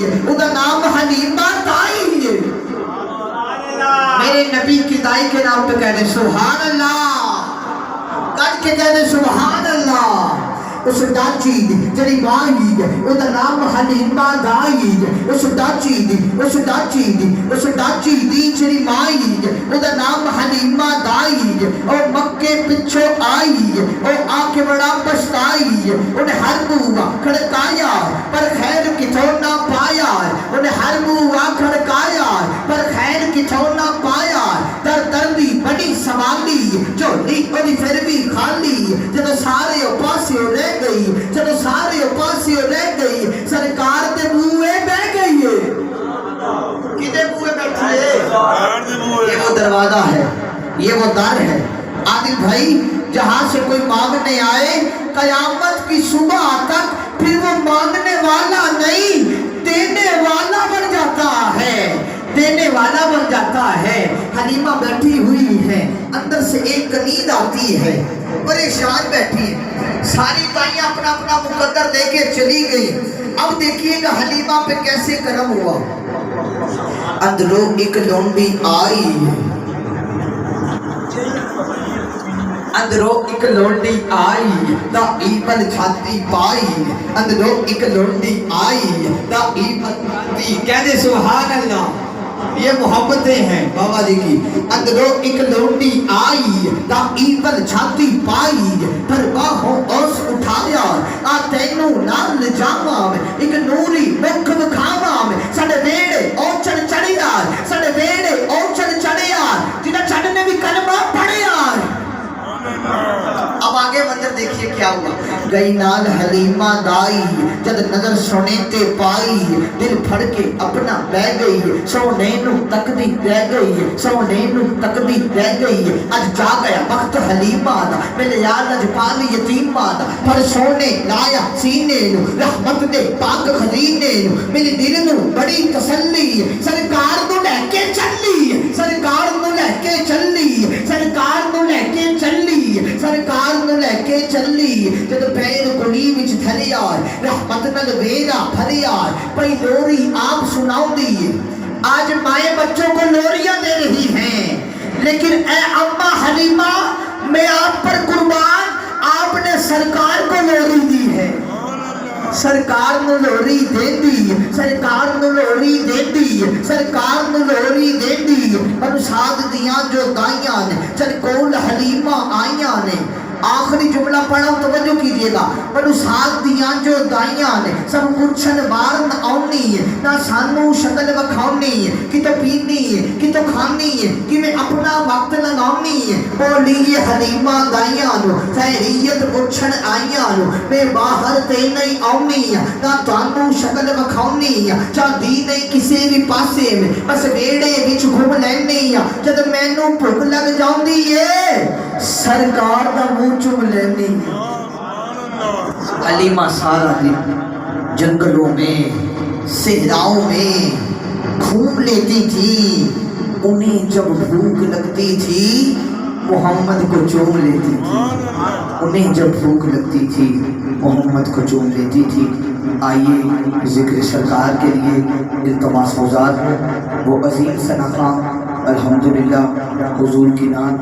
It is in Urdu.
ادا نام حلیمہ دائی ہے۔ میرے نبی کی دائی کے نام پہ کہہ دیں سبحان اللہ، کٹ کے کہہ دیں سبحان اللہ۔ اس ڈاچی جڑی مائی ادا نام حلیمہ دائی، اس ڈاچی دی جڑی مائی ادا نام حلیمہ دائی، او مکے پچھو آئی او آ کے بڑا پچھتائی، انہیں ہر بوا کھڑکایا پر خیر کتوں نہ پایا، انہیں ہر بوا کھڑکایا پر خیر کتوں نہ پایا، دردی بڑی سنبھالی چولی بڑی پھر بھی خالی، جب سارے پاسے رہ گئی، جب سارے پاسے رہ گئی، سرکار دے بوئے بہ گئی ہے۔ کدے بوئے بیٹھی ہے؟ یہ وہ دروازہ ہے، یہ وہ در ہے۔ عادل بھائی جہاں سے کوئی مانگنے آئے قیامت کی صبح تک پھر وہ مانگنے والا نہیں دینے والا بن جاتا ہے، دینے والا بن جاتا ہے۔ حلیمہ بیٹھی ہوئی ہے، اندر سے ایک نیند آتی ہے، پریشان بیٹھی ہے، ساری تائیاں اپنا اپنا مقدر دے کے چلی گئی۔ اب دیکھیے گا حلیمہ پہ کیسے کرم ہوا۔ اندروں ایک لونڈی آئی، اندروں ایک لونڈی آئی دا ایپل چھاتی پائی، اندروں ایک لونڈی آئی دا ایپل چھاتی، کہہ دے سبحان اللہ۔ یہ محبتیں ہیں بابا جی کی۔ اندروں ایک لونڈی آئی دا ایپل چھاتی پائی، پر باہوں اوس اٹھایا آ تینوں نال جاواں، ایک نوری مکھ دکھاواں، ساڈے ویڑے اوچڑ چڑھیا، ساڈے ویڑے اوچڑ چڑھیا، جنہاں چڑھنے بھی کلمہ پڑھیا۔ اب آگے منظر دیکھیے کیا ہوا۔ گئی نال حلیمہ دائی، جد نظر سونے تے پائی، دل پھڑ کے اپنا بہ گئی، سونے نو تکدی رہ گئی، سونے نو تکدی رہ گئی۔ اج جا گیا وقت حلیمہ دا، ملے یاد اج پال یتیمہ دا، پر سونے لایا سینے نو، رحمت دے پاک خزینے نو، میری دل نو بڑی تسلی، سرکار نو لے کے چلی، سرکار نو لے کے چلی، سرکار نو لے کے چلی، سرکار نو لے کے چلی۔ جد پیر کلی وچ تھلیا، رحمت نال ویرا بھریا، پئی لوری آپ سناؤ دی۔ آج مائیں بچوں کو لوریاں دے رہی ہیں، لیکن اے اماں حلیمہ میں آپ پر قربان، آپ نے سرکار کو لوری دی ہے۔ سرکار نو لوری دے دی، سرکار نو لوری دے دی، سرکار نو لوری دے دی۔ پر ساتھ دیاں جو دائیاں نے چل کول حلیمہ آئیاں نے، آخری جملہ پڑھا توجہ کیجئے گا۔ پر ساتھ دیاں جو دائیاں نے سب پوچھن بار نہ آؤنی، نہ سانو شکل وکھاؤنی، کی تو پینی کی تو کھانی، کی میں اپنا وقت لگاؤنی۔ بولی حلیمہ دائیاں نو خیریت پوچھن آئیاں نو، میں باہر تے نہیں آؤنی، نہ تانو شکل وکھاؤنی، چاہدی نہیں کسی بھی پاسے میں، بس ویڑے وچ گھوم لینی، جد مینوں بھوک لگ جاؤندی ہے سرکار دا منہ چوم لینی۔ حلیمہ سارا دن جنگلوں میں صحراؤں میں گھوم لیتی تھی، انہیں جب بھوک لگتی تھی محمد کو چوم لیتی تھی، انہیں جب بھوک لگتی تھی محمد کو چوم لیتی تھی۔ آئیے ذکر سرکار کے لیے التماس گزار ہے وہ عظیم سنخاں الحمدللہ حضور کی نام